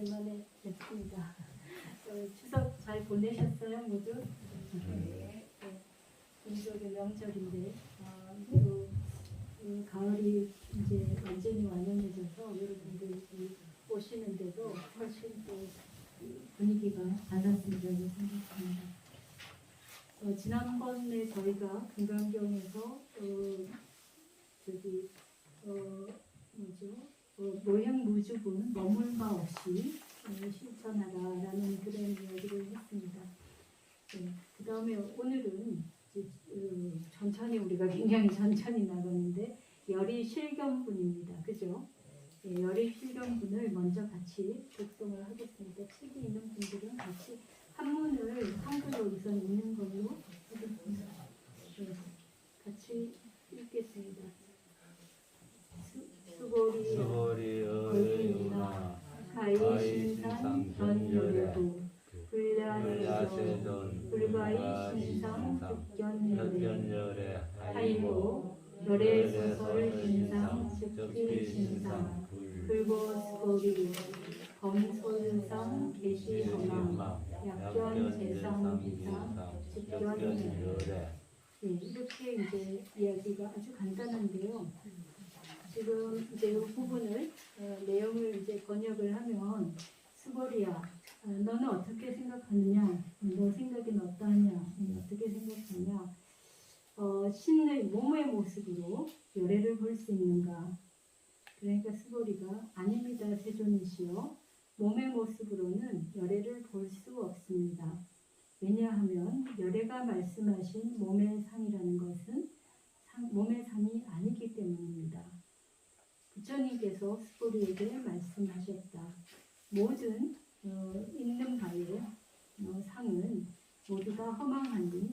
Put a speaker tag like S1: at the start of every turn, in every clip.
S1: 오랜만에 뵙습니다. 추석 잘 보내셨어요, 모두? 네. 민족의 명절인데 또 가을이 이제 완전히 완연해져서 여러분들이 오시는데도 훨씬 또 분위기가 달랐으리라고 생각합니다. 지난번에 저희가 금강경에서 모행무주분 머물 바 없이 실천하라라는 그런 이야기를 했습니다. 그 다음에 오늘은 천천히 우리가 굉장히 천천히 나가는데 열의실견분입니다. 그죠? 열의실견분을 먼저 같이 독송을 하겠습니다. 책이 있는 분들은 같이 한문을 한글로 우선 읽는 걸로 하겠습니다. 같이 읽겠습니다. 수고리 의유나 가이신산 변열해도 불야세전 불가이 신상 득견열에 하이고 열애소설 신상 즉필 신상 불고 수고리 검솔상 계시허망 약견 재상 비상 즉견열에 이렇게 이제 이야기가 아주 간단한데요. 지금 이제 이 부분을 내용을 이제 번역을 하면 수고리야, 너는 어떻게 생각하느냐? 너 생각은 어떠하냐? 어떻게 생각하냐? 신의 몸의 모습으로 열애를 볼 수 있는가? 그러니까 수고리가 아닙니다, 세존이시여. 몸의 모습으로는 열애를 볼 수 없습니다. 왜냐하면 열애가 말씀하신 몸의 상이라는 것은 몸의 상이 아니기 때문입니다. 부처님께서 수고리에게 말씀하셨다. 모든 있는 바의 상은 모두 다 허망하니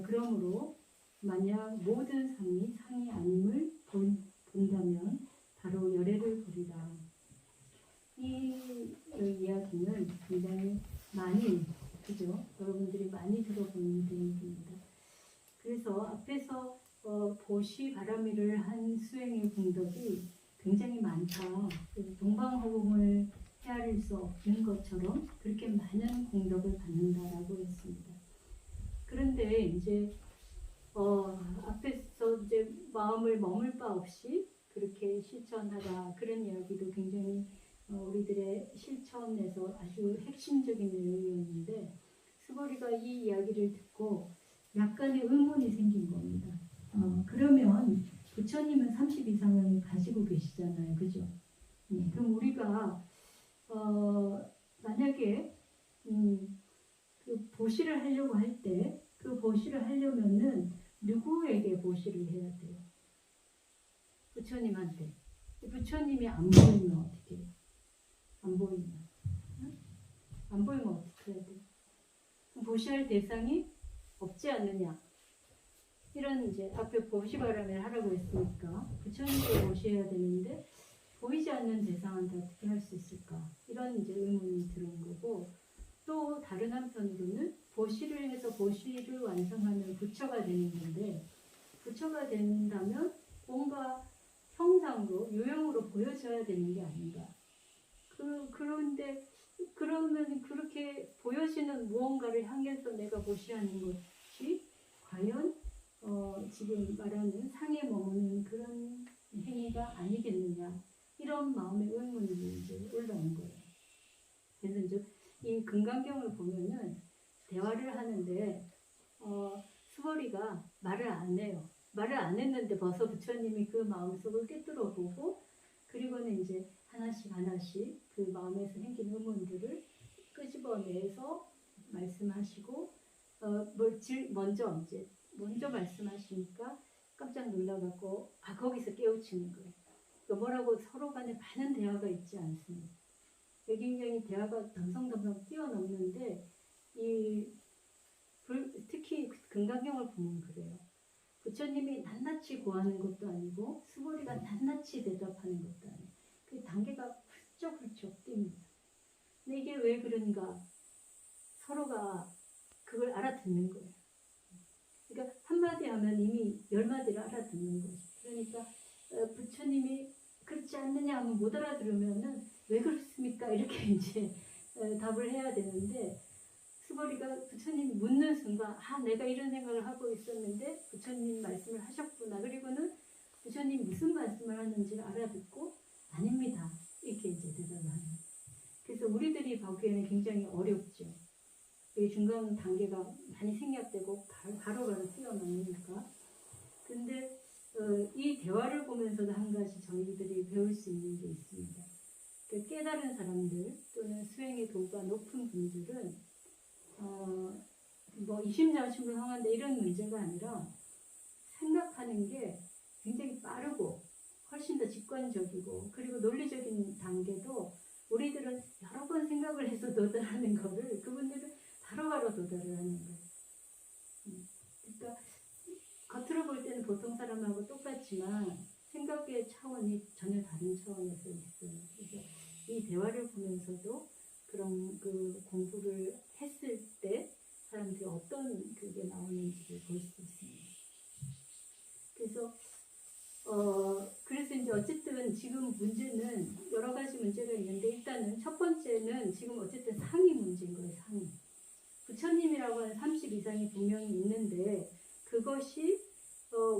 S1: 그러므로 만약 모든 상이 상이 아님을 본다면 바로 열애를 보리라. 이 이야기는 굉장히 많이, 그죠? 여러분들이 많이 들어보는 내용입니다. 그래서 앞에서 보시 바라미를 한 수행의 공덕이 굉장히 많다. 동방호공을 헤아릴 수 없는 것처럼 그렇게 많은 공덕을 받는다라고 했습니다. 그런데 이제 앞에서 이제 마음을 머물 바 없이 그렇게 실천하라, 그런 이야기도 굉장히 우리들의 실천에서 아주 핵심적인 내용이었는데 수고리가 이 이야기를 듣고 약간의 의문이 생긴 겁니다. 그러면 부처님은 30 이상을 가지고 계시잖아요, 그죠? 그럼 우리가 만약에 그 보시를 하려고 할 때 그 보시를 하려면은 누구에게 보시를 해야 돼요? 부처님한테. 부처님이 안 보이면 어떻게 해요? 안 보이면 어떻게 해야 돼요? 보시할 대상이 없지 않느냐? 이런 이제 앞에 보시바람을 하라고 했으니까 부처님께 보시해야 되는데 보이지 않는 대상한테 어떻게 할 수 있을까? 이런 이제 의문이 들은 거고, 또 다른 한편으로는 보시를 해서 보시를 완성하면 부처가 되는 건데, 부처가 된다면 뭔가 형상으로 유형으로 보여져야 되는 게 아닌가? 그런데 그러면 그렇게 보여지는 무언가를 향해서 내가 보시하는 것이 과연 지금 말하는 상에 머무는 그런 행위가 아니겠느냐, 이런 마음의 의문이 이제 올라온 거예요. 그래서 이제 이 금강경을 보면은 대화를 하는데 수고리가 말을 안 해요. 말을 안 했는데 벌써 부처님이 그 마음속을 꿰뚫어 보고, 그리고는 이제 하나씩 그 마음에서 생긴 의문들을 끄집어내서 말씀하시고, 먼저 말씀하시니까 깜짝 놀라갖고 거기서 깨우치는 거예요. 그러니까 뭐라고 서로 간에 많은 대화가 있지 않습니다. 굉장히 대화가 덤성덤성 뛰어넘는데 특히 금강경을 보면 그래요. 부처님이 낱낱이 구하는 것도 아니고 수고리가 낱낱이 대답하는 것도 아니고 그 단계가 훌쩍훌쩍 뜁니다. 근데 이게 왜 그런가? 서로가 그걸 알아듣는 거예요. 그러니까 한마디 하면 이미 10마디를 알아듣는 거죠. 그러니까 부처님이 그렇지 않느냐 하면 못 알아들으면은 왜 그렇습니까? 이렇게 하셨구나. 그리고는 부처님 무슨 말씀을 하는지를 알아듣고 아닙니다. 이렇게 이제 대답을 하는. 그래서 우리들이 보기에는 굉장히 어렵죠. 이 중간 단계가 많이 생략되고 바로바로 뛰어넘으니까. 근데 이 대화를 보면서도 한 가지 저희들이 배울 수 있는 게 있습니다. 그 깨달은 사람들 또는 수행의 도가 높은 분들은 뭐 이심전심을 성한다 이런 문제가 아니라 생각하는 게 굉장히 빠르고 훨씬 더 직관적이고 그리고 논리적인 단계도 우리들은 여러 번 생각을 해서 도달하는 거를 그분들은 바로바로 도달을 하는 거예요. 그러니까 겉으로 볼 때는 보통 사람하고 똑같지만 생각의 차원이 전혀 다른 차원에서 있어요. 그래서 이 대화를 보면서도 그런 그 공부를 했을 때 사람들이 어떤 그게 나오는지를 볼 수 있습니다. 그래서 이제 어쨌든 지금 문제는 여러 가지 문제가 있는데 일단은 첫 번째는 지금 어쨌든 상이 문제인 거예요. 상이. 부처님이라고 하는 30 이상이 분명히 있는데 그것이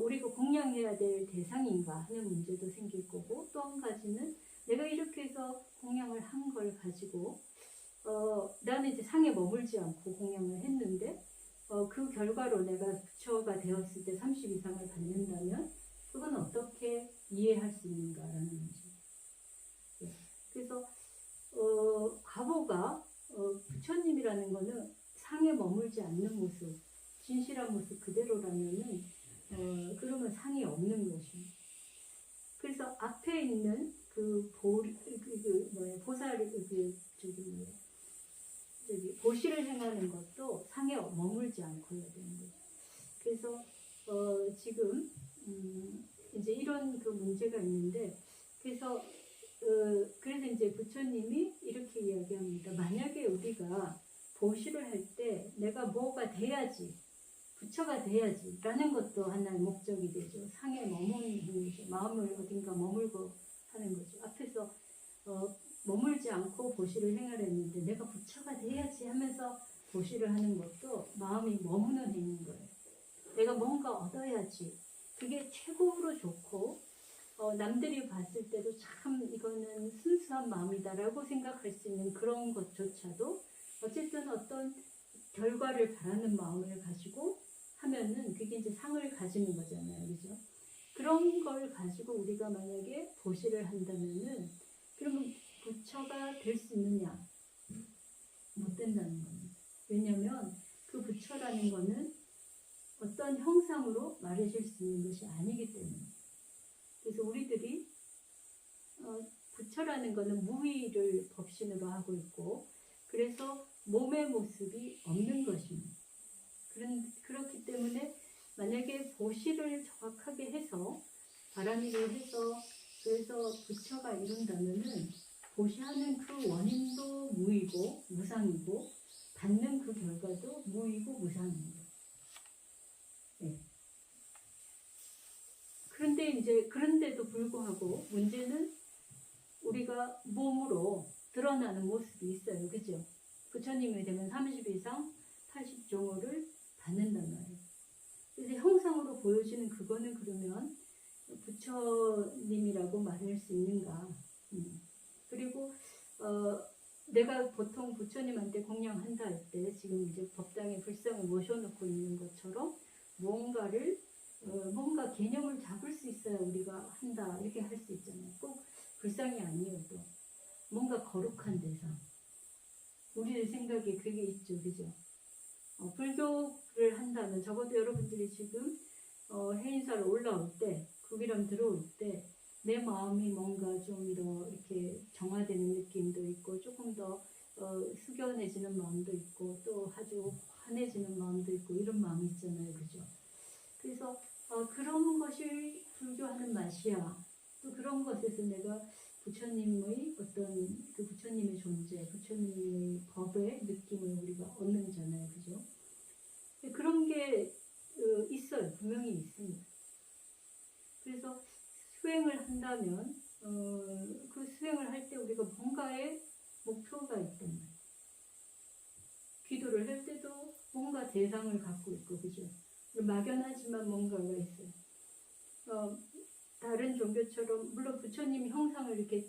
S1: 우리가 공양해야 될 대상인가 하는 문제도 생길 거고 또 한 가지는 내가 이렇게 해서 공양을 한 걸 가지고 나는 이제 상에 머물지 않고 공양을 했는데 그 결과로 내가 부처가 되었을 때 30 이상을 받는다면 그건 어떻게 이해할 수 있는가라는 문제. 네. 그래서 과보가 부처님이라는 거는 상에 머물지 않는 모습, 진실한 모습 그대로라면은 그러면 상이 없는 것입니다. 그래서 앞에 있는 보살이 보시를 행하는 것도 상에 머물지 않고 해야 되는 거죠. 그래서 지금 이제 이런 그 문제가 있는데 그래서 이제 부처님이 이렇게 이야기합니다. 만약에 우리가 보시를 할 때 내가 뭐가 돼야지 부처가 돼야지 라는 것도 하나의 목적이 되죠. 상에 머무는 거죠. 마음을 어딘가 머물고 하는 거죠. 앞에서 머물지 않고 보시를 행하랬는데 내가 부처가 돼야지 하면서 보시를 하는 것도 마음이 머무는 행인 거예요. 내가 뭔가 얻어야지 그게 최고로 좋고 남들이 봤을 때도 참 이거는 순수한 마음이다라고 생각할 수 있는 그런 것조차도 어쨌든 어떤 결과를 바라는 마음을 가지고 하면은 그게 이제 상을 가지는 거잖아요. 그죠? 그런 걸 가지고 우리가 만약에 보시를 한다면은 그러면 부처가 될 수 있느냐? 못 된다는 겁니다. 왜냐하면 그 부처라는 거는 어떤 형상으로 말해줄 수 있는 것이 아니기 때문에. 그래서 우리들이 부처라는 거는 무의를 법신으로 하고 있고 그래서 몸의 모습이 없는 것입니다. 그렇기 때문에 만약에 보시를 정확하게 해서 바람이를 해서 그래서 부처가 이룬다면은 보시하는 그 원인도 무의고 무상이고 받는 그 결과도 무의고 무상입니다. 네. 그런데도 불구하고 문제는 우리가 몸으로 드러나는 모습이 있어요. 그죠? 부처님이 되면 30 이상 80종호를 받는단 말이에요. 그래서 형상으로 보여지는 그거는 그러면 부처님이라고 말할 수 있는가? 그리고 내가 보통 부처님한테 공양한다 할 때 지금 이제 법당에 불상을 모셔놓고 있는 것처럼 뭔가 개념을 잡을 수 있어야 우리가 한다 이렇게 할 수 있잖아요. 꼭 불상이 아니어도 뭔가 거룩한 대상. 우리의 생각에 그게 있죠, 그죠? 불교를 한다면 적어도 여러분들이 지금 해인사를 올라올 때, 구기람 들어올 때 내 마음이 뭔가 좀 이렇게 정화되는 느낌도 있고 조금 더 숙연해지는 마음도 있고 또 아주 환해지는 마음도 있고 이런 마음이 있잖아요, 그죠? 그래서 그런 것이 불교하는 맛이야. 또 그런 것에서 내가 부처님의 어떤 그 부처님의 존재, 부처님의 법의 느낌을 우리가 얻는잖아요, 그죠? 그런 게 있어요, 분명히 있습니다. 그래서 수행을 한다면 그 수행을 할 때 우리가 뭔가의 목표가 있단 말이에요. 기도를 할 때도 뭔가 대상을 갖고 있고, 그죠? 막연하지만 뭔가가 있어요. 것처럼 물론 부처님 형상을 이렇게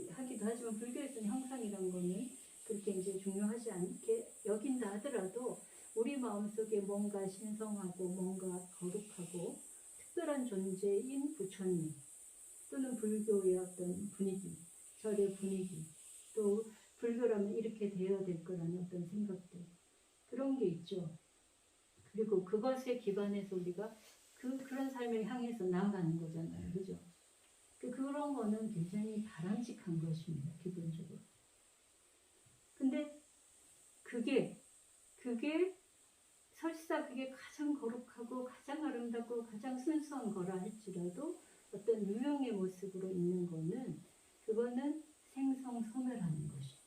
S1: 하기도 하지만 불교에서는 형상이란 거는 그렇게 이제 중요하지 않게 여긴다 하더라도 우리 마음속에 뭔가 신성하고 뭔가 거룩하고 특별한 존재인 부처님 또는 불교의 어떤 분위기, 절의 분위기 또 불교라면 이렇게 되어야 될 거라는 어떤 생각들 그런 게 있죠. 그리고 그것에 기반해서 우리가 그런 삶을 향해서 나아가는 거잖아요. 그죠? 그런 거는 굉장히 바람직한 것입니다. 기본적으로. 근데 그게 설사 그게 가장 거룩하고 가장 아름답고 가장 순수한 거라 할지라도 어떤 유형의 모습으로 있는 거는 그거는 생성소멸하는 것이.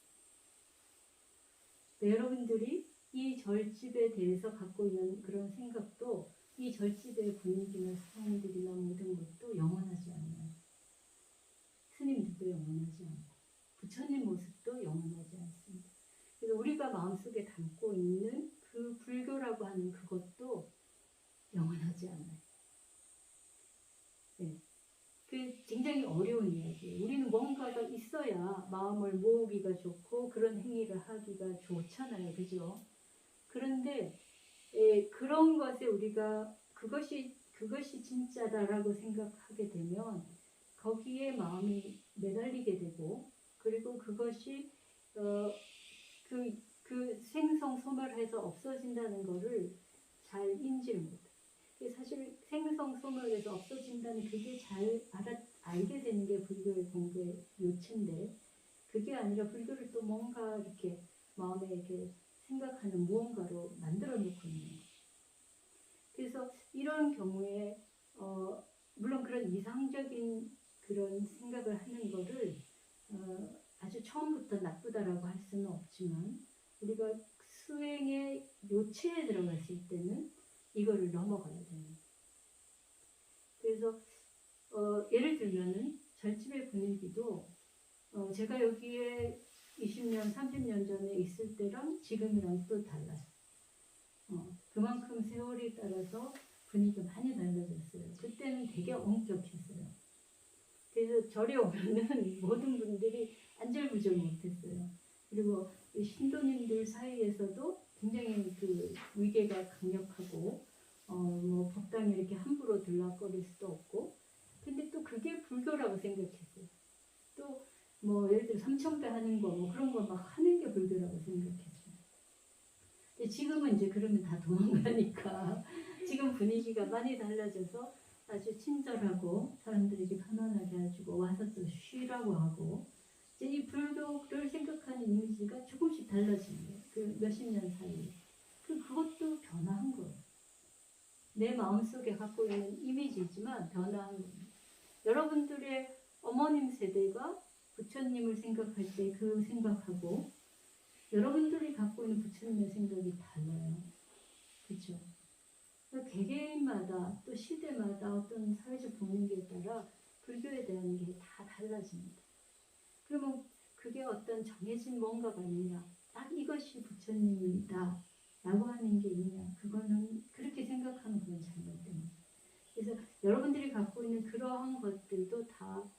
S1: 여러분들이 이 절집에 대해서 갖고 있는 그런 생각도 이 절집의 분위기나 사람들이나 모든 것도 영원하지 않아요. 스님들도 영원하지 않고 부처님 모습도 영원하지 않습니다. 그래서 우리가 마음속에 담고 있는 그 불교라고 하는 그것도 영원하지 않아요. 네. 그 굉장히 어려운 이야기예요. 우리는 뭔가가 있어야 마음을 모으기가 좋고 그런 행위를 하기가 좋잖아요. 그죠? 그런데 그런 것에 우리가 그것이 진짜다라고 생각하게 되면 거기에 마음이 매달리게 되고 그리고 그것이 그 생성 소멸해서 없어진다는 것을 잘 인지를 못해요. 사실 생성 소멸해서 없어진다는 그게 잘 알게 되는 게 불교의 공부의 요체인데 그게 아니라 불교를 또 뭔가 이렇게 마음에 이렇게 생각하는 무언가로 만들어 놓고 있는 거예요. 그래서 이런 경우에 물론 그런 이상적인 그런 생각을 하는 거를 아주 처음부터 나쁘다라고 할 수는 없지만 우리가 수행의 요체에 들어갔을 때는 이거를 넘어가야 돼요. 그래서 예를 들면은 절집의 분위기도 제가 여기에 20년, 30년 전에 있을 때랑 지금이랑 또 달라요. 그만큼 세월이 따라서 분위기가 많이 달라졌어요. 그때는 되게 엄격했어요. 그래서 절에 오면은 모든 분들이 안절부절 못했어요. 그리고 신도님들 사이에서도 굉장히 그 위계가 강력하고 뭐 법당에 이렇게 함부로 들락거릴 수도 없고 근데 또 그게 불교라고 생각했어요. 또 뭐 예를 들어 삼천배 하는 거 뭐 그런 거 막 하는 게 불교라고 생각했어요. 근데 지금은 이제 그러면 다 도망가니까 지금 분위기가 많이 달라져서 아주 친절하고 사람들에게 편안하게 해주고 와서 또 쉬라고 하고 이제 이 불교를 생각하는 이미지가 조금씩 달라진 거예요. 그 몇십 년 사이에. 그것도 변화한 거예요. 내 마음속에 갖고 있는 이미지지만 변화한 겁니다. 여러분들의 어머님 세대가 부처님을 생각할 때 그 생각하고 여러분들이 갖고 있는 부처님의 생각이 달라요. 그렇죠? 개개인마다 또 시대마다 어떤 사회적 분위기에 따라 불교에 대한 게 다 달라집니다. 그러면 그게 어떤 정해진 뭔가가 있냐 딱 이것이 부처님이다 라고 하는 게 있냐 그거는 그렇게 생각하는 건 잘못됩니다. 그래서 여러분들이 갖고 있는 그러한 것들도 다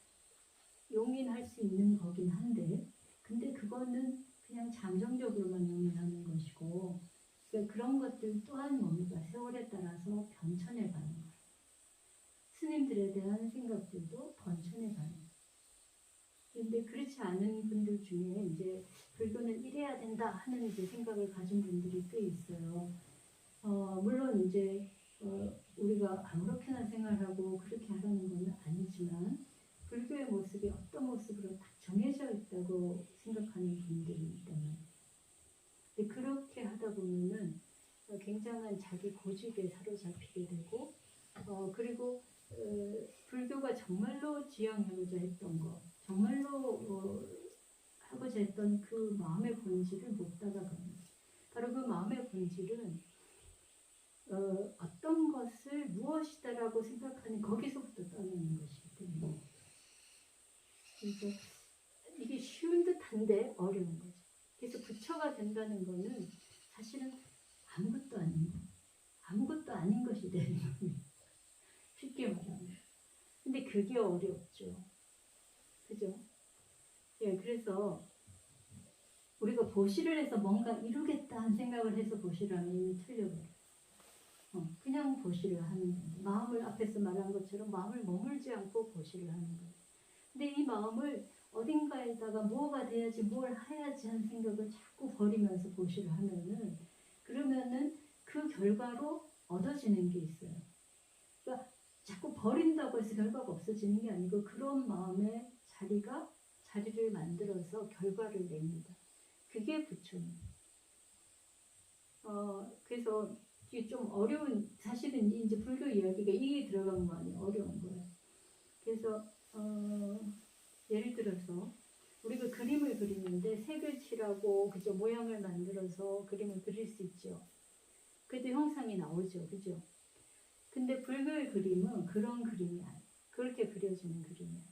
S1: 용인할 수 있는 거긴 한데 근데 그거는 그냥 잠정적으로만 용인하는 것이고 그러니까 그런 것들 또한 뭡니까? 세월에 따라서 변천해 가는 거예요. 스님들에 대한 생각들도 번천해 가는 거예요. 그런데 그렇지 않은 분들 중에 이제 불교는 이래야 된다 하는 이제 생각을 가진 분들이 꽤 있어요. 물론 이제 우리가 아무렇게나 생활하고 그렇게 하라는 건 아니지만 불교의 모습이 어떤 모습으로 딱 정해져 있다고 생각하는 분들이 있다면 근데 그렇게 하다 보면은 굉장한 자기 고집에 사로잡히게 되고 그리고 불교가 정말로 지향하고자 했던 거 정말로 하고자 했던 그 마음의 본질을 못 따라갑니다. 바로 그 마음의 본질은 어떤 것을 무엇이다라고 생각하는 거기서부터 떠나는 것이기 때문에 그래서 이게 쉬운 듯한데 어려운 거죠. 그래서 부처가 된다는 거는 사실은 아무것도 아닌 거, 아무것도 아닌 것이 되는 겁니다. 쉽게 말하면. 근데 그게 어렵죠. 그죠? 예, 그래서 우리가 보시를 해서 뭔가 이루겠다 한 생각을 해서 보시를 하면 이미 틀려버려요. 그냥 보시를 하는 건데, 마음을 앞에서 말한 것처럼 마음을 머물지 않고 보시를 하는 거예요. 근데 이 마음을 어딘가에다가 뭐가 돼야지 뭘 해야지 하는 생각을 자꾸 버리면서 보시를 하면은, 그러면은 그 결과로 얻어지는 게 있어요. 그러니까 자꾸 버린다고 해서 결과가 없어지는 게 아니고 그런 마음의 자리를 만들어서 결과를 냅니다. 그게 부처님. 그래서 이게 좀 어려운, 사실은 이제 불교 이야기가 이게 들어간 거 아니에요. 어려운 거예요. 그래서 예를 들어서 우리가 그림을 그리는데 색을 칠하고 그죠, 모양을 만들어서 그림을 그릴 수 있죠. 그래도 형상이 나오죠, 그죠? 근데 불교의 그림은 그런 그림이 아니에요. 그렇게 그려지는 그림이에요.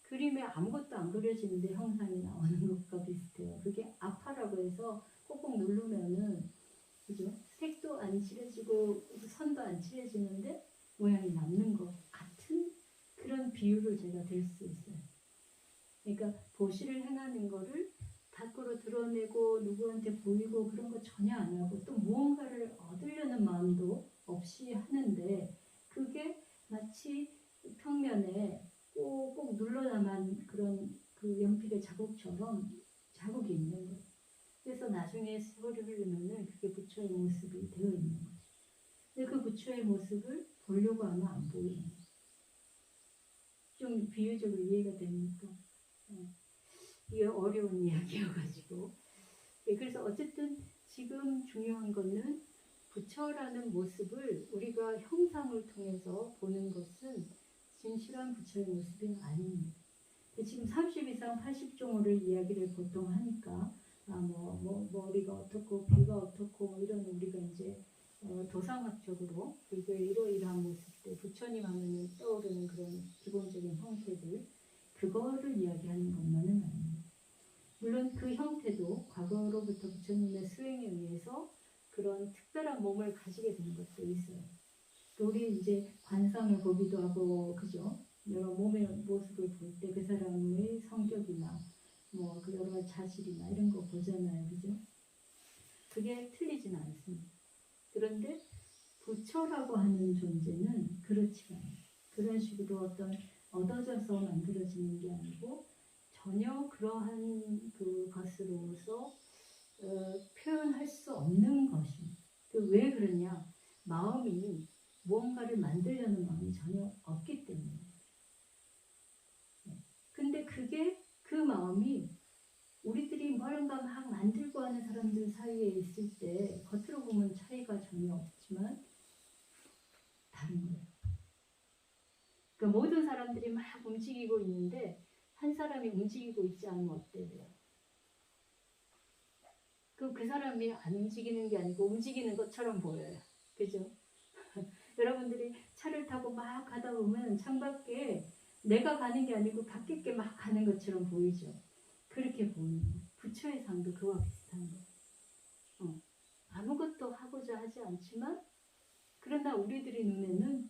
S1: 그림에 아무것도 안 그려지는데 형상이 나오는 것과 비슷해요. 그게 아파라고 해서 꼭꼭 누르면은, 그죠? 색도 안 칠해지고 선도 안 칠해지는데 모양이 남는 것 같은 그런 비유를 제가 들 수 있어요. 그러니까 보시를 행하는 거를 밖으로 드러내고 누구한테 보이고 그런 거 전혀 안 하고 또 무언가를 얻으려는 마음도 없이 하는데, 그게 마치 평면에 꼭꼭 눌러나만 그런 그 연필의 자국처럼 자국이 있는 거예요. 그래서 나중에 세월이 흐르면은 그게 부처의 모습이 되어 있는 거죠. 근데 그 부처의 모습을 보려고 하면 안 보이는 거예요. 좀 비유적으로 이해가 됩니까? 이게 어려운 이야기여가지고. 그래서 어쨌든 지금 중요한 거는 부처라는 모습을 우리가 형상을 통해서 보는 것은 진실한 부처의 모습이 아닙니다. 지금 30 이상 80종호를 이야기를 보통 하니까 머리가 어떻고 귀가 어떻고 이런 우리가 이제 도상학적으로 불교의 이러이러한 모습들, 부처님 하면은 떠오르는 그런 기본적인 형태들, 그거를 이야기하는 것만은 아닙니다. 물론 그 형태도 과거로부터 부처님의 수행에 의해서 그런 특별한 몸을 가지게 된 것도 있어요. 우리 이제 관상을 보기도 하고, 그죠? 여러 몸의 모습을 볼 때 그 사람의 성격이나 그 여러 자질이나 이런 거 보잖아요, 그죠? 그게 틀리지는 않습니다. 그런데 부처라고 하는 존재는 그렇지가 않아요. 그런 식으로 어떤 얻어져서 만들어지는 게 아니고 전혀 그러한 그것으로서 표현할 수 없는 것입니다. 왜 그러냐? 마음이 무언가를 만들려는 마음이 전혀 없기 때문에. 근데 그 마음이 우리들이 뭔가 막 만들고 하는 사람들 사이에 있을 때 겉으로 보면 차이가 전혀 없지만 다른 거예요. 그러니까 모든 사람들이 막 움직이고 있는데 한 사람이 움직이고 있지 않으면 어때요? 그 사람이 안 움직이는 게 아니고 움직이는 것처럼 보여요. 그죠? 여러분들이 차를 타고 막 가다 보면 창밖에 내가 가는 게 아니고 밖에 막 가는 것처럼 보이죠. 그렇게 보이는 거예요. 부처의 상도 그와 비슷한 거예요. 아무것도 하고자 하지 않지만 그러나 우리들의 눈에는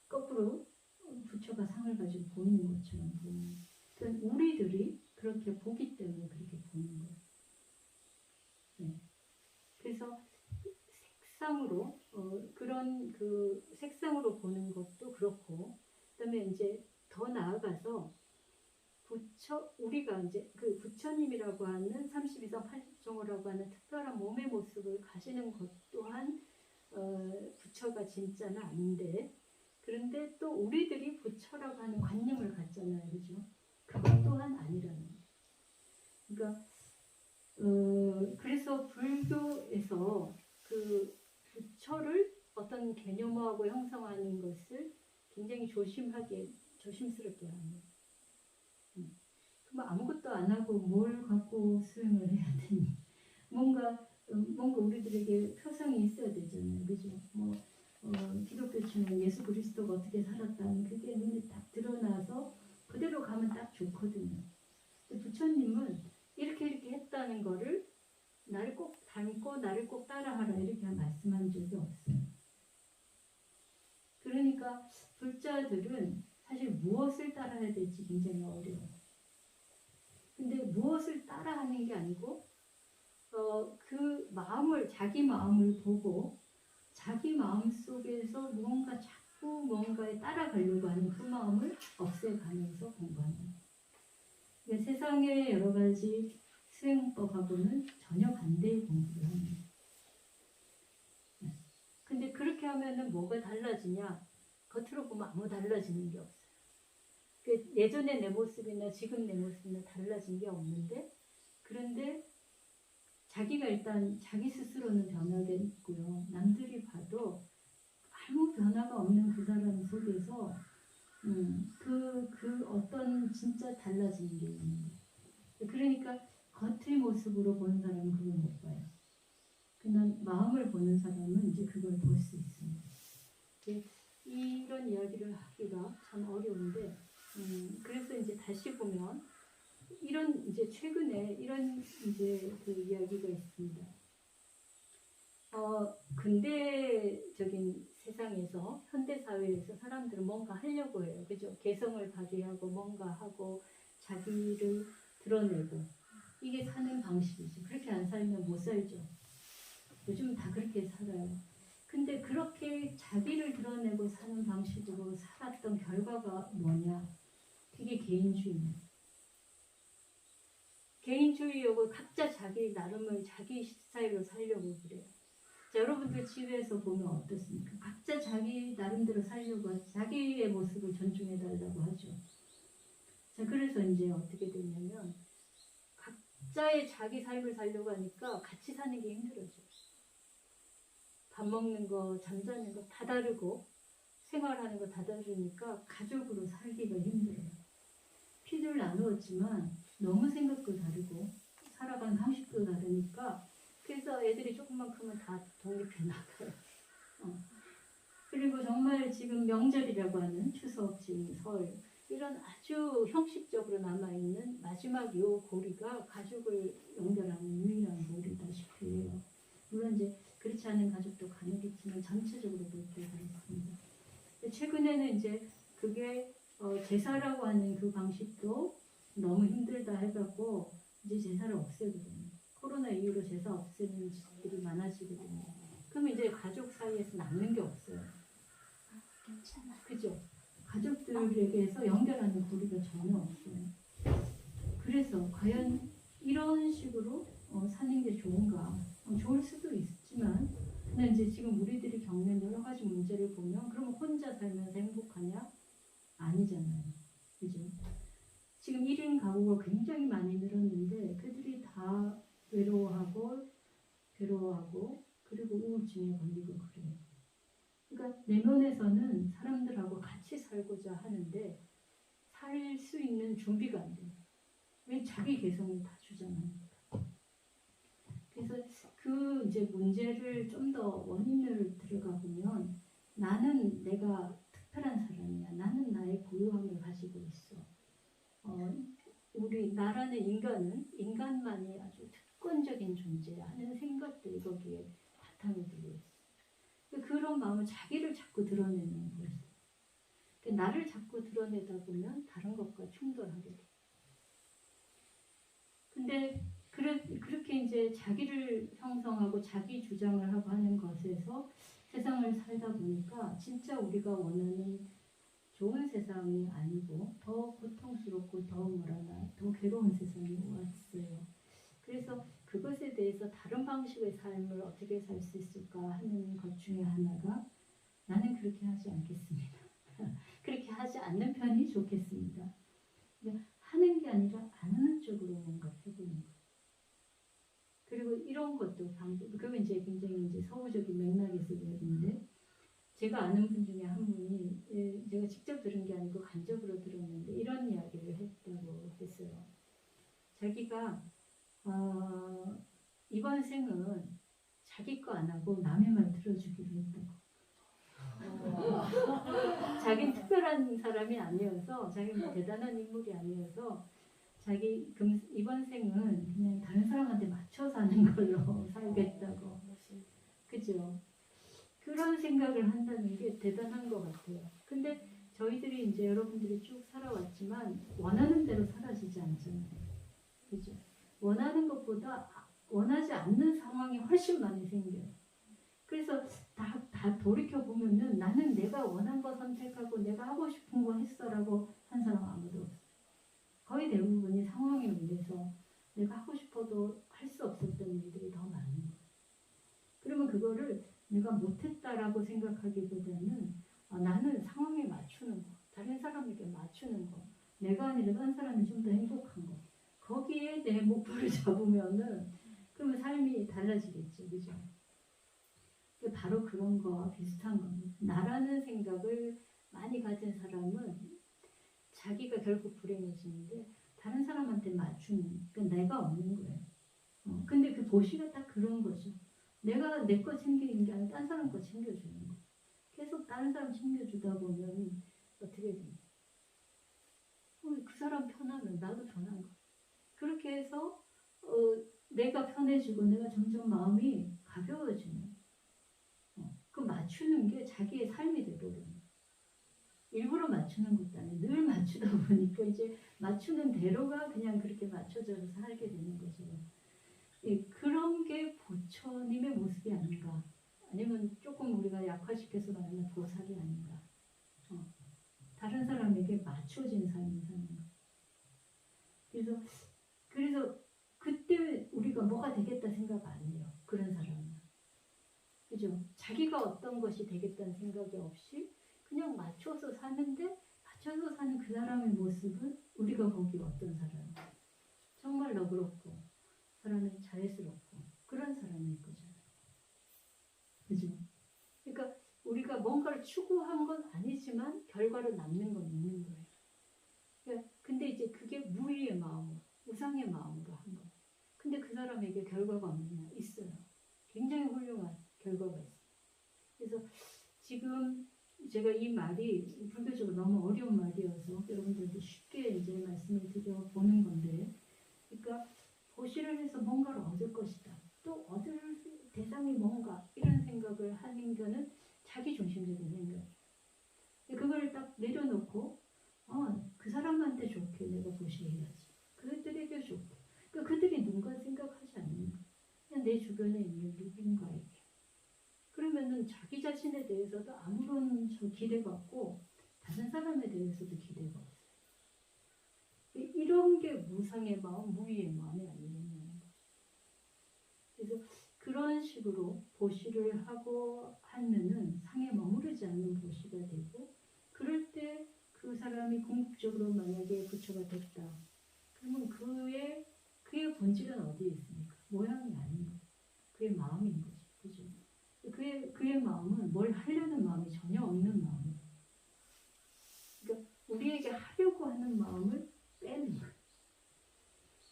S1: 거꾸로 부처가 상을 가지고 보이는 것처럼 보이는 거예요. 그러니까 우리들이 그렇게 보기 때문에 그렇게 보는 거예요. 네. 그래서 색상으로 그런 그 색상으로 보는 것도 그렇고, 그다음에 이제 더 나아가서 우리가 이제 그 부처님이라고 하는 30 이상 80종호라고 하는 특별한 몸의 모습을 가지는 것 또한 부처가 진짜는 아닌데, 그런데 또 우리들이 부처라고 하는 관념을 갖잖아요, 그죠? 그것 또한 아니라는 거예요. 그러니까 그래서 불교에서 그 부처를 어떤 개념화하고 형성하는 것을 굉장히 조심스럽게 합니다. 그럼 아무것도 안 하고 뭘 갖고 수행을 해야 되니? 뭔가 우리들에게 표상이 있어야 되잖아요, 그죠? 기독교 치면 예수 그리스도가 어떻게 살았다는 그게 눈에 딱 드러나서 그대로 가면 딱 좋거든요. 근데 부처님은 이렇게 했다는 거를 나를 꼭 닮고 나를 꼭 따라하라 이렇게 말씀한 적이 없어요. 그러니까 불자들은 사실 무엇을 따라야 될지 굉장히 어려워요. 근데 무엇을 따라하는 게 아니고 그 마음을, 자기 마음을 보고 자기 마음 속에서 무언가 자꾸 뭔가에 따라가려고 하는 그 마음을 없애가면서 공부하는 거예요. 그러니까 세상의 여러 가지 수행법하고는 전혀 반대의 공부를 하는 거예요. 근데 그렇게 하면은 뭐가 달라지냐? 겉으로 보면 아무 달라지는 게 없어요. 예전의 내 모습이나 지금 내 모습이나 달라진 게 없는데, 그런데 자기가 일단 자기 스스로는 변화됐고요. 남들이 봐도 아무 변화가 없는 그 사람 속에서 그 어떤 진짜 달라지는 게 있는 거예요. 그러니까 겉의 모습으로 보는 사람은 그걸 못 봐요. 그냥 마음을 보는 사람은 이제 그걸 볼 수 있습니다. 이런 이야기를 하기가 참 어려운데, 그래서 이제 다시 보면 이런 이제 최근에 이런 이제 그 이야기가 있습니다. 근대적인 세상에서 현대 사회에서 사람들은 뭔가 하려고 해요. 그죠? 개성을 발휘하고 뭔가 하고 자기를 드러내고 이게 사는 방식이죠. 그렇게 안 살면 못 살죠. 요즘 다 그렇게 살아요. 근데 그렇게 자기를 드러내고 사는 방식으로 살았던 결과가 뭐냐? 그게 개인주의입니다. 개인주의하고 각자 자기 나름의 자기 스타일로 살려고 그래요. 자, 여러분들 집에서 보면 어떻습니까? 각자 자기 나름대로 살려고 하죠. 자기의 모습을 존중해달라고 하죠. 자, 그래서 이제 어떻게 되냐면 각자의 자기 삶을 살려고 하니까 같이 사는 게 힘들어져요. 밥 먹는 거, 잠자는 거 다 다르고 생활하는 거 다 다르니까 가족으로 살기가 힘들어요. 피를 나누었지만 너무 생각도 다르고 살아가는 방식도 다르니까 그래서 애들이 조금만 크면 다 독립해 나가요. 그리고 정말 지금 명절이라고 하는 추석, 지금 설 이런 아주 형식적으로 남아있는 마지막 요 고리가 가족을 연결하는 유일한 고리다시피 해요. 물론 이제 그렇지 않은 가족도 가능했지만 전체적으로 그렇게 가 있습니다. 최근에는 이제 그게 제사라고 하는 그 방식도 너무 힘들다 해갖고 이제 제사를 없애거든요. 코로나 이후로 제사 없애는 집들이 많아지거든요. 그럼 이제 가족 사이에서 남는 게 없어요. 괜찮아. 그죠? 가족들에게서 연결하는 고리가 전혀 없어요. 그래서 과연 이런 식으로 사는 게 좋은가? 좋을 수도 있지만, 근데 이제 지금 우리들이 겪는 여러 가지 문제를 보면, 그럼 혼자 살면서 행복하냐? 아니잖아요. 그죠? 지금 1인 가구가 굉장히 많이 늘었는데, 그들이 다 외로워하고, 괴로워하고, 그리고 우울증에 걸리고 그래요. 그러니까 내면에서는 사람들하고 같이 살고자 하는데, 살 수 있는 준비가 안 돼요. 왜 자기 개성을 다 주장하는 거예요. 그래서 그 이제 문제를 좀 더 원인을 들어가 보면 나는 내가 특별한 사람이야. 나는 나의 고유함을 가지고 있어. 우리 나라는 인간은 인간만이 아주 특권적인 존재야 하는 생각들이 거기에 바탕에 들어 있어. 그런 마음은 자기를 자꾸 드러내는 거예요. 나를 자꾸 드러내다 보면 다른 것과 충돌하게 돼. 근데 그렇게 이제 자기를 형성하고 자기 주장을 하고 하는 것에서 세상을 살다 보니까 진짜 우리가 원하는 좋은 세상이 아니고 더 고통스럽고 더 뭐라나 더 괴로운 세상이 왔어요. 그래서 그것에 대해서 다른 방식의 삶을 어떻게 살 수 있을까 하는 것 중에 하나가 나는 그렇게 하지 않겠습니다. 그렇게 하지 않는 편이 좋겠습니다. 하는 게 아니라 안 하는 쪽으로 뭔가 해보는 거. 그리고 이런 것도 방법. 그러면 이제 굉장히 이제 서구적인 맥락에서 이야기인데, 제가 아는 분 중에 한 분이 제가 직접 들은 게 아니고 간접으로 들었는데 이런 이야기를 했다고 했어요. 자기가 이번 생은 자기 거 안 하고 남의 말 들어주기로 했다고. 자기는 특별한 사람이 아니어서, 자기는 대단한 인물이 아니어서 자기 이번 생은 그냥 다른 사람한테 맞춰 사는 걸로 살겠다고. 그죠? 그런 생각을 한다는 게 대단한 것 같아요. 근데 삶이 이제 여러분들이 쭉 살아왔지만 원하는 대로 사라지지 않잖아요. 그죠? 원하는 것보다 원하지 않는 상황이 훨씬 많이 생겨요. 그래서 다 돌이켜보면은 나는 내가 원한 거 선택하고 내가 하고 싶은 거 했어라고 한 사람 아무도 없어요. 거의 대부분이 상황에 의해서 내가 하고 싶어도 할 수 없었던 일들이 더 많은 거예요. 그러면 그거를 내가 못했다라고 생각하기보다는 나는 상황에 맞추는 거, 다른 사람에게 맞추는 거, 내가 아니라 다른 사람이 좀 더 행복한 거, 거기에 내 목표를 잡으면은 그러면 삶이 달라지겠죠, 그죠? 바로 그런 거와 비슷한 겁니다. 나라는 생각을 많이 가진 사람은 자기가 결국 불행해지는데 다른 사람한테 맞추는, 그러니까 내가 없는 거예요. 근데 그 보시가 딱 그런 거죠. 내가 내 거 챙기는 게 아니라 다른 사람 거 챙겨주는 거. 계속 다른 사람 챙겨주다 보면 어떻게 됩니까? 그 사람 편하면 나도 편한 거. 그렇게 해서 내가 편해지고 내가 점점 마음이 가벼워지는. 그 맞추는 게 자기의 삶이 되거든요. 일부러 맞추는 것도 아니에요. 늘 맞추다 보니까 이제 맞추는 대로가 그냥 그렇게 맞춰져서 살게 되는 거죠. 그런 게 부처님의 모습이 아닌가. 아니면 조금 우리가 약화시켜서 말하면 보살이 아닌가. 다른 사람에게 맞춰진 삶을 사는 거. 그래서 그때 우리가 뭐가 되겠다 생각 안 해요. 그런 사람은. 그죠? 자기가 어떤 것이 되겠다는 생각이 없이 그냥 맞춰서 사는데 맞춰서 사는 그 사람의 모습은 우리가 보기 어떤 사람? 정말 너그럽고 사람이 자애스럽고 그런 사람일 거잖아요. 그죠? 그러니까 우리가 뭔가를 추구한 건 아니지만 결과로 남는 건 있는 거예요. 그러니까 근데 이제 그게 무의의 마음으로, 우상의 마음으로 한 거예요. 근데 그 사람에게 결과가 없느냐? 있어요. 굉장히 훌륭한 결과가 있어요. 그래서 지금 제가 이 말이 불교적으로 너무 어려운 말이어서 여러분들도 쉽게 이제 말씀을 드려보는 건데, 그러니까 보시를 해서 뭔가를 얻을 것이다. 또 얻을 대상이 뭔가 이런 생각을 하는 거는 자기 중심적인 생각이에요. 그걸 딱 내려놓고 그 사람한테 좋게 내가 보시해야지. 그들에게 좋게. 그러니까 그들이 누군가 생각하지 않는 거. 그냥 내 주변에 있는 누군가에게. 그러면은 자기 자신에 대해서도 아무런 기대가 없고 다른 사람에 대해서도 기대가 없어요. 이런 게 무상의 마음, 무의의 마음이 아니겠냐는 거죠. 그래서 그런 식으로 보시를 하고 하면은 상에 머무르지 않는 보시가 되고, 그럴 때 그 사람이 궁극적으로 만약에 부처가 됐다. 그러면 그의 본질은 어디에 있습니까? 모양이 아닌 거예요. 그의 마음인 거죠. 그죠? 그의 마음은 뭘 하려는 마음이 전혀 없는 마음이에요. 그러니까 우리에게 하려고 하는 마음을 빼는 거예요.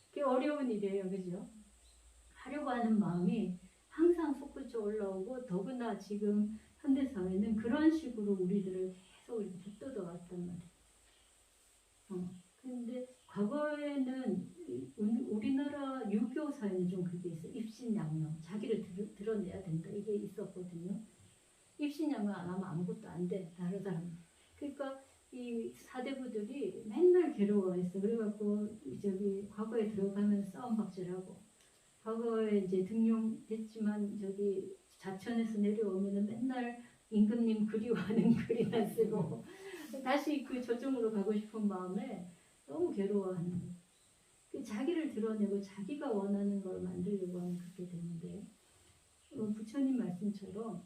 S1: 그게 어려운 일이에요. 그죠? 하려고 하는 마음이 항상 솟구쳐 올라오고, 더구나 지금 현대사회는 그런 식으로 우리들을 계속 이렇게 붙들어 왔단 말이에요. 근데 과거에는 우리나라 유교 사회는 좀 그게 있어요. 입신양명, 자기를 드러내야 된다. 이게 있었거든요. 입신양명 안 하면 아무것도 안 돼. 다른 사람. 그러니까 이 사대부들이 맨날 괴로워했어. 그래갖고 저기 과거에 들어가면 싸움박질하고, 과거에 이제 등용됐지만 저기 자천에서 내려오면은 맨날 임금님 그리워하는 글이나 쓰고 다시 그 조정으로 가고 싶은 마음에 너무 괴로워하는 거예요. 자기를 드러내고 자기가 원하는 걸 만들려고 하면 그렇게 되는데, 부처님 말씀처럼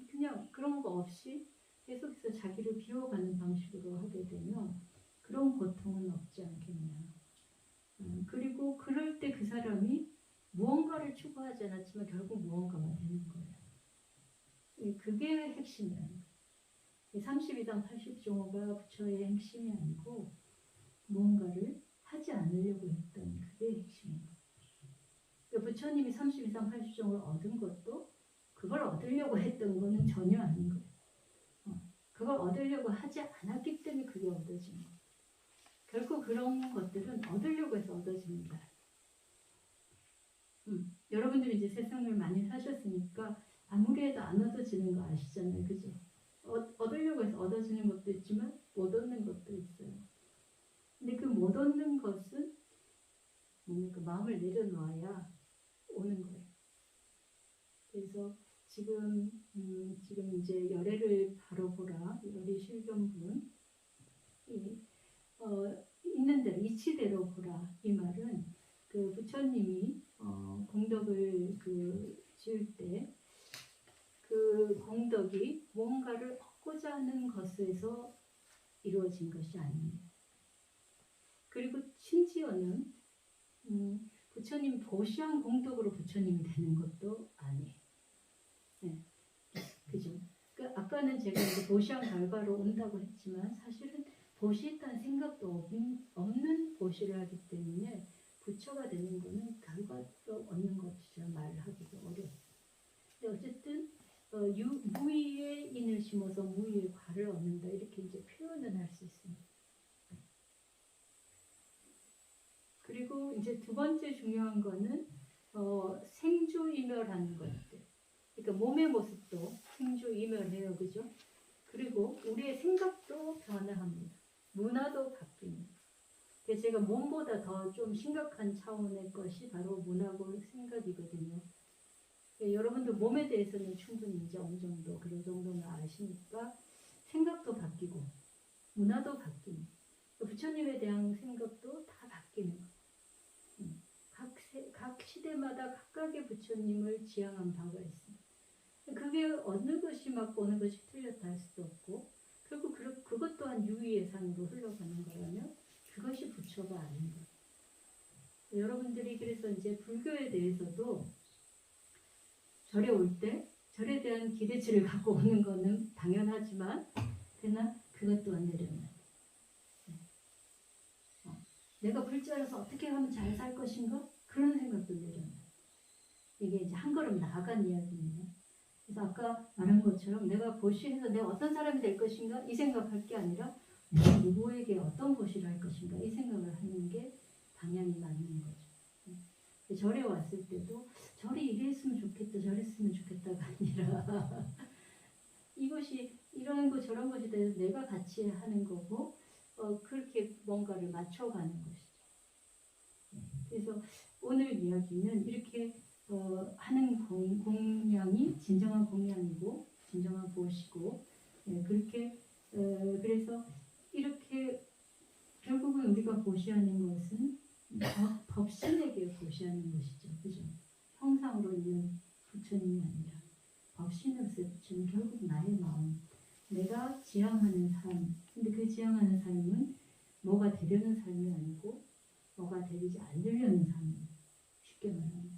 S1: 그냥 그런 거 없이 계속해서 자기를 비워가는 방식으로 하게 되면 그런 고통은 없지 않겠냐. 그리고 그럴 때 그 사람이 무언가를 추구하지 않았지만 결국 무언가가 되는 거예요. 그게 핵심이에요. 32당 80종호가 부처의 핵심이 아니고 무언가를 하지 않으려고 했던 그게 핵심입니다. 그러니까 부처님이 32당 80종을 얻은 것도 그걸 얻으려고 했던 거는 전혀 아닌 거예요. 그걸 얻으려고 하지 않았기 때문에 그게 얻어진 거예요. 결국 그런 것들은 얻으려고 해서 얻어집니다. 여러분들이 이제 세상을 많이 사셨으니까 아무리 해도 안 얻어지는 거 아시잖아요. 그죠? 얻으려고 해서 얻어지는 것도 있지만 못 얻는 것도 있어요. 근데 그 못 얻는 것은 뭡니까? 마음을 내려놓아야 오는 거예요. 그래서 지금 이제 열애를 바로 보라, 열애 실견분, 있는 대로 이치대로 보라, 이 말은 그 부처님이 공덕을 지을 때 그 공덕이 뭔가를 얻고자 하는 것에서 이루어진 것이 아닙니다. 그리고 심지어는 부처님 보시한 공덕으로 부처님이 되는 것도 아니에요. 네. 그죠? 아까는 제가 이제 보시한 결과로 온다고 했지만 사실은 보시했다는 생각도 없는 보시를 하기 때문에 부처가 되는 것은 결과도 얻는 것이라 말하기도 어려워요. 근데 어쨌든 무의에 인을 심어서 무의의 과를 얻는다, 이렇게 이제 표현을 할 수 있습니다. 그리고 이제 두 번째 중요한 거는 생주이멸하는 것들. 그러니까 몸의 모습도 생주이멸해요, 그죠? 그리고 우리의 생각도 변화합니다. 문화도 바뀝니다. 그래서 제가 몸보다 더 좀 심각한 차원의 것이 바로 문화고 생각이거든요. 여러분들 몸에 대해서는 충분히 이제 어느 정도 그런 정도는 아시니까 생각도 바뀌고 문화도 바뀝니다. 부처님에 대한 생각도 다 바뀌는 거예요. 각 시대마다 각각의 부처님을 지향한 바가 있습니다. 그게 어느 것이 맞고 어느 것이 틀렸다 할 수도 없고, 결국 그것 또한 유의의 상으로 흘러가는 거라면 그것이 부처가 아닌 거예요. 여러분들이 그래서 이제 불교에 대해서도 절에 올 때 절에 대한 기대치를 갖고 오는 거는 당연하지만, 그러나 그것 또한 내려놔야 돼. 내가 불자라서 어떻게 하면 잘 살 것인가? 그런 생각도 내려놔. 이게 이제 한 걸음 나아간 이야기입니다. 그래서 아까 말한 것처럼 내가 보시해서 내가 어떤 사람이 될 것인가? 이 생각할 게 아니라 내가 누구에게 어떤 보시를 할 것인가? 이 생각을 하는 게 방향이 맞는 거죠. 절에 왔을 때도 절이 이랬으면 좋겠다, 저랬으면 좋겠다가 아니라 이것이 이런 거 저런 것에 대해서 내가 같이 하는 거고, 그렇게 뭔가를 맞춰가는 것이죠. 그래서 오늘 이야기는 이렇게 하는 공양이 진정한 공양이고 진정한 보시고, 그렇게 그래서 이렇게 결국은 우리가 보시하는 것은 법신에게 보시하는 것이죠. 그죠? 형상으로 있는 부처님이 아니라 법신으로서의 부처는 결국 나의 마음, 내가 지향하는 삶. 근데 그 지향하는 삶은 뭐가 되려는 삶이 아니고 뭐가 되지 않으려는 삶이에요. 쉽게 말하면.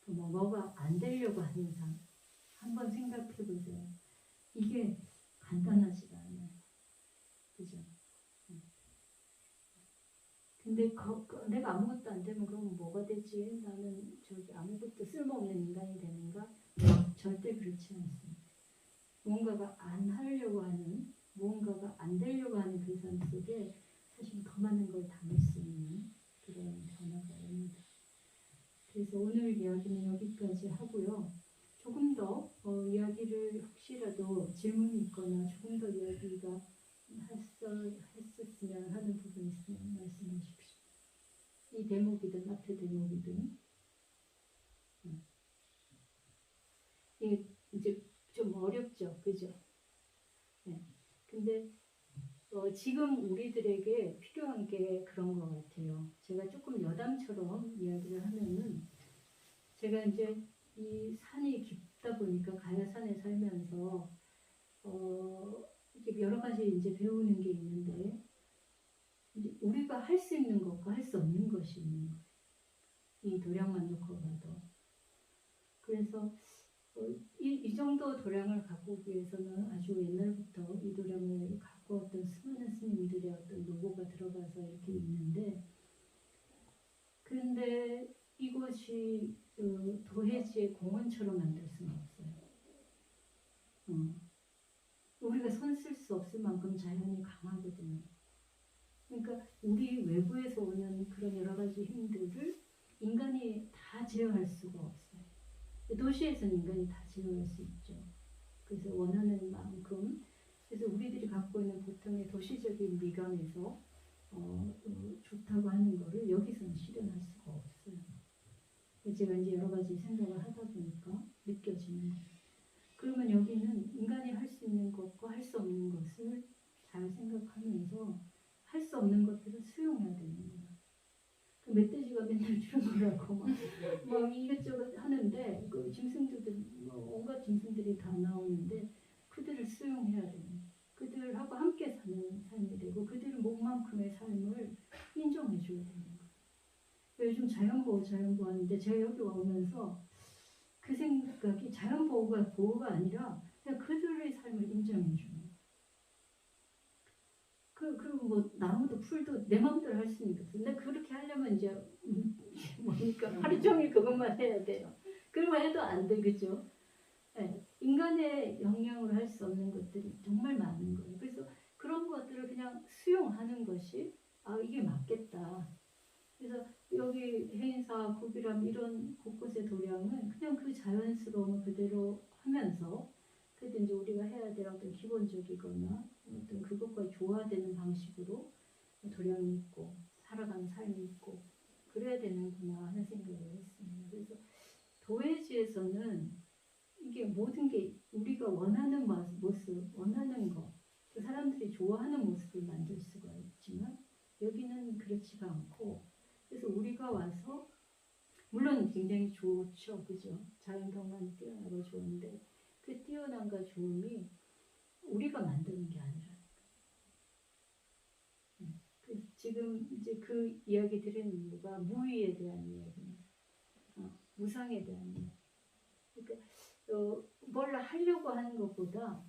S1: 뭐가 안 되려고 하는 삶. 한번 생각해 보세요. 이게 간단하지가 않아요. 그죠? 근데 내가 아무것도 안 되면 그럼 뭐가 되지? 나는 아무것도 쓸모없는 인간이 되는가? 절대 그렇지 않습니다. 무언가가 안 하려고 하는, 무언가가 안 되려고 하는 그 삶 속에 사실 더 많은 걸 담을 수 있는 그런 변화가 옵니다. 그래서 오늘 이야기는 여기까지 하고요. 조금 더 이야기를 혹시라도 질문이 있거나 조금 더 이야기가 했었으면 하는 부분이 있으면 말씀하십시오. 이 대목이든 앞에 대목이든. 이게 이제 좀 어렵죠, 그죠? 네. 근데 지금 우리들에게 필요한 게 그런 것 같아요. 제가 조금 여담처럼 이야기를 하면은, 제가 이제 이 산이 깊다 보니까 가야산에 살면서 이게 여러 가지 이제 배우는 게 있는데, 이제 우리가 할 수 있는 것과 할 수 없는 것이 있는 거예요. 이 도량만 놓고 봐도. 그래서 이 정도 도량을 갖고 오기 위해서는 아주 옛날부터 이 도량을 갖고 왔던 수많은 스님들의 어떤 노고가 들어가서 이렇게 있는데, 그런데 이것이 도해지의 공원처럼 만들 수는 없어요. 우리가 손 쓸 수 없을 만큼 자연이 강하거든요. 그러니까 우리 외부에서 오는 그런 여러 가지 힘들을 인간이 다 제어할 수가 없어요. 도시에서는 인간이 다 제어할 수 있죠. 그래서 원하는 만큼. 그래서 우리들이 갖고 있는 보통의 도시적인 미감에서 좋다고 하는 거를 여기서는 실현할 수가 없어요. 제가 이제 여러 가지 생각을 하다 보니까 느껴지는 거예요. 그러면 여기는 인간이 할 수 있는 것과 할 수 없는 것을 잘 생각하면서 할 수 없는 것들을 수용해야 되는 거예요. 그 멧돼지가 맨날 주렁주렁하고 막 이것저것 하는데 그 짐승들도 온갖 짐승들이 다 나오는데 그들을 수용해야 되는 거예요. 그들하고 함께 사는 삶이 되고 그들은 몸만큼의 삶을 인정해 줘야 되는 거예요. 요즘 자연보호 하는데 제가 여기 오면서 그 생각이 보호가 아니라 그냥 그들의 삶을 인정해 주는 거예요. 그리고 뭐 나무도 풀도 내 마음대로 할 수는 없어요. 근데 그렇게 하려면 이제 뭐니까 하루 종일 그것만 해야 돼요. 그러면 해도 안 돼, 그죠? 네, 인간의 영향으로 할 수 없는 것들이 정말 많은 거예요. 그래서 그런 것들을 그냥 수용하는 것이 이게 맞겠다. 그래서 여기 해인사, 구비람 이런 곳곳의 도량은 그냥 그 자연스러움을 그대로 하면서 그래도 이제 우리가 해야 될 어떤 기본적이거나 어떤 그것과 조화되는 방식으로 도량이 있고 살아가는 삶이 있고 그래야 되는구나 하는 생각을 했습니다. 그래서 도회지에서는 이게 모든 게 우리가 원하는 모습, 원하는 것, 그 사람들이 좋아하는 모습을 만들 수가 있지만 여기는 그렇지가 않고 그래서 우리가 와서 물론 굉장히 좋죠, 그죠? 자연 경관이 뛰어나고 좋은데 그 뛰어난과 좋음이 우리가 만드는 게 아니라 지금 이제 그 이야기 드리는 이유가 무의에 대한 이야기입니다. 무상에 대한 이야기. 그러니까 뭘 하려고 하는 것보다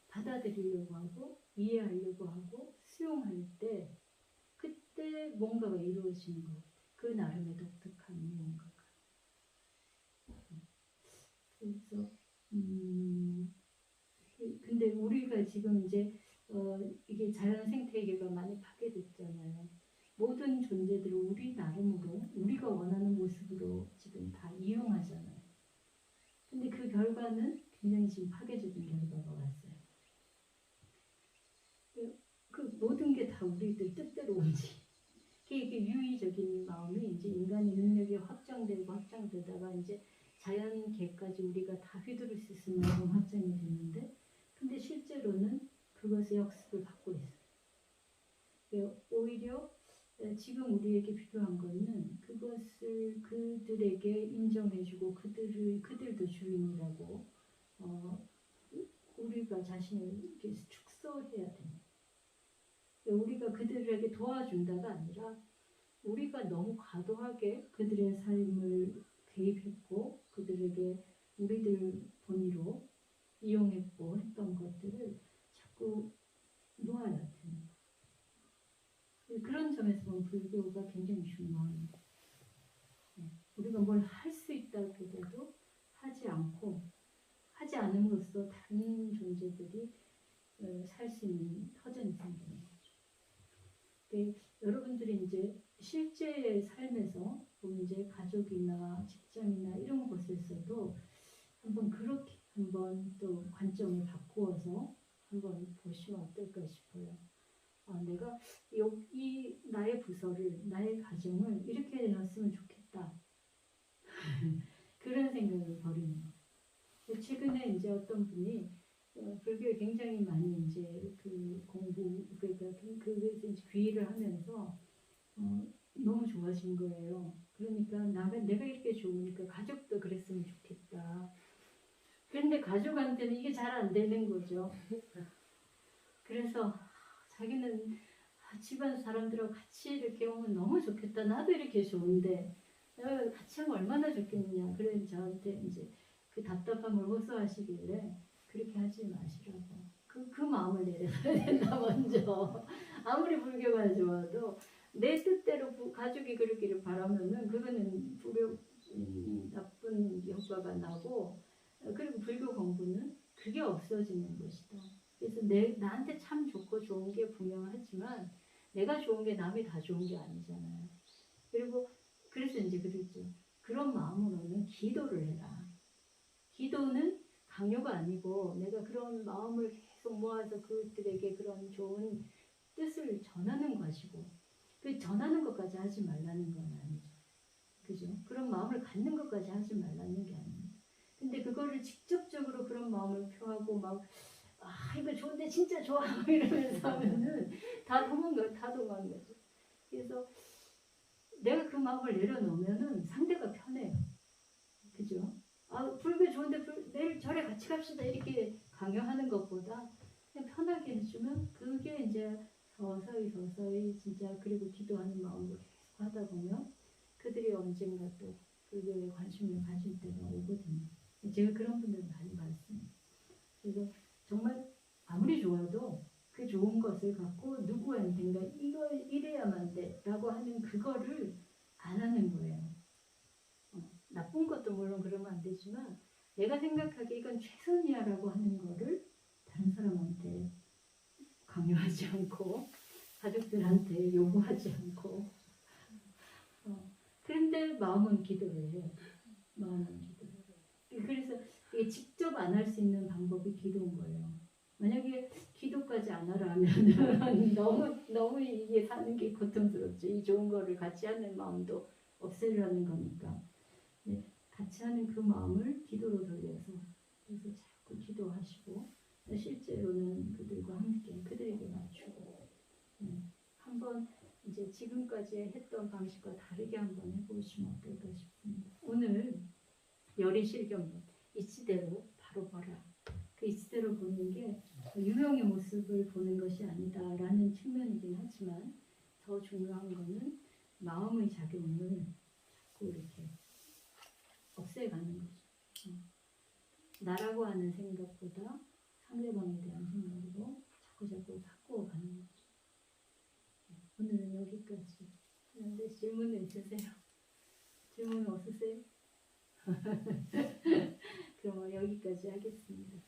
S1: 받아들이려고 하고 이해하려고 하고 수용할 때 그때 뭔가가 이루어지는 것 같아요. 그 나름의 독특한 뭔가가. 그래서 근데 우리가 지금 이제 이게 자연 생태계가 많이 파괴됐잖아요. 모든 존재들을 우리 나름으로 우리가 원하는 모습으로 지금 다 이용하잖아요. 근데 그 결과는 굉장히 지금 파괴적인 결과가 왔어요. 그 모든 게 다 우리들 뜻대로 오지. 이게 유의적인 마음이 이제 인간의 능력이 확장되다가 이제 자연계까지 우리가 다 휘두를 수 있을 만큼 확장이 됐는데 근데 실제로는 그것의 역습을 받고 있어요. 오히려 지금 우리에게 필요한 거는 그것을 그들에게 인정해주고 그들도 주인이라고 우리가 자신을 이렇게 축소해야 됩니다. 우리가 그들에게 도와준다가 아니라 우리가 너무 과도하게 그들의 삶을 개입했고 그들에게 우리들 본의로 이용했고 했던 것들을 자꾸 놓아야 됩니다. 그런 점에서 보면 불교가 굉장히 중요합니다. 우리가 뭘 할 수 있다기보다도 하지 않고 하지 않음으로써 다른 존재들이 살 수 있는 터전이 생기는 거죠. 여러분들이 이제 실제 삶에서 이제 가족이나 직장이나 이런 곳에서도 한번 그렇게 한번 또 관점을 바꾸어서 한번 보시면 어떨까 싶어요. 내가 이 나의 부서를 나의 가정을 이렇게 해놨으면 좋겠다. 그런 생각을 버리는 거예요. 최근에 이제 어떤 분이 불교에 굉장히 많이 이제 그 공부 그러니까 그것에 이제 귀의를 하면서 너무 좋아진 거예요. 그러니까 내가 이렇게 좋으니까 가족도 그랬으면 좋겠다. 그런데 가족한테는 이게 잘 안 되는 거죠. 그래서 자기는 집안 사람들하고 같이 이렇게 오면 너무 좋겠다. 나도 이렇게 좋은데 같이 하면 얼마나 좋겠느냐. 그래서 저한테 이제 그 답답함을 호소하시길래 그렇게 하지 마시라고. 그 마음을 내려놔야 된다 먼저. 아무리 불교가 좋아도 내 뜻대로 가족이 그렇기를 바라면은 그거는 나쁜 효과가 나고 그리고 불교 공부는 그게 없어지는 것이다. 그래서 나한테 참 좋고 좋은 게 분명하지만 내가 좋은 게 남이 다 좋은 게 아니잖아요. 그리고 그래서 이제 그랬죠. 그런 마음으로는 기도를 해라. 기도는 강요가 아니고 내가 그런 마음을 계속 모아서 그들에게 그런 좋은 뜻을 전하는 것이고 그 전하는 것까지 하지 말라는 건 아니죠. 그죠? 그런 마음을 갖는 것까지 하지 말라는 게 아닙니다. 근데 그거를 직접적으로 그런 마음을 표하고 막 이거 좋은데 진짜 좋아 이러면서 하면은 다 도망가죠. 그래서 내가 그 마음을 내려놓으면은 상대가 편해요. 그죠? 불교 좋은데 내일 절에 같이 갑시다 이렇게 강요하는 것보다 그냥 편하게 해주면 그게 이제 서서히 진짜 그리고 기도하는 마음으로 계속 하다 보면 그들이 언젠가 또 불교에 관심을 가질 때가 오거든요. 제가 그런 분들 많이 봤습니다. 그래서 정말 아무리 좋아도 그 좋은 것을 갖고 누구한테인가 이거 이래야만 돼라고 하는 그거를 안 하는 거예요. 나쁜 것도 물론 그러면 안 되지만 내가 생각하기에 이건 최선이야라고 하는 거를 다른 사람한테 강요하지 않고 가족들한테 요구하지 않고 그런데 마음은 기도해요. 마음은 기도. 그래서 이게 직접 안 할 수 있는 방법이 기도인 거예요. 만약에 기도까지 안 하라 하면 너무 이게 사는 게 고통스럽죠. 이 좋은 거를 같이 하는 마음도 없애려는 거니까. 네, 같이 하는 그 마음을 기도로 돌려서 그래서 자꾸 기도하시고 실제로는 그들과 함께 그들에게 맞추고 한번 이제 지금까지 했던 방식과 다르게 한번 해보시면 어떨까 싶습니다. 오늘 열의실경론 이치대로 바로 봐라. 그 이치대로 보는 게 유형의 모습을 보는 것이 아니다라는 측면이긴 하지만 더 중요한 거는 마음의 작용을 자꾸 이렇게 없애가는 거죠. 나라고 하는 생각보다 상대방에 대한 생각으로 자꾸 바꾸어 가는 거죠. 오늘은 여기까지. 그런데 질문은 있으세요? 질문 없으세요? 그럼 여기까지 하겠습니다.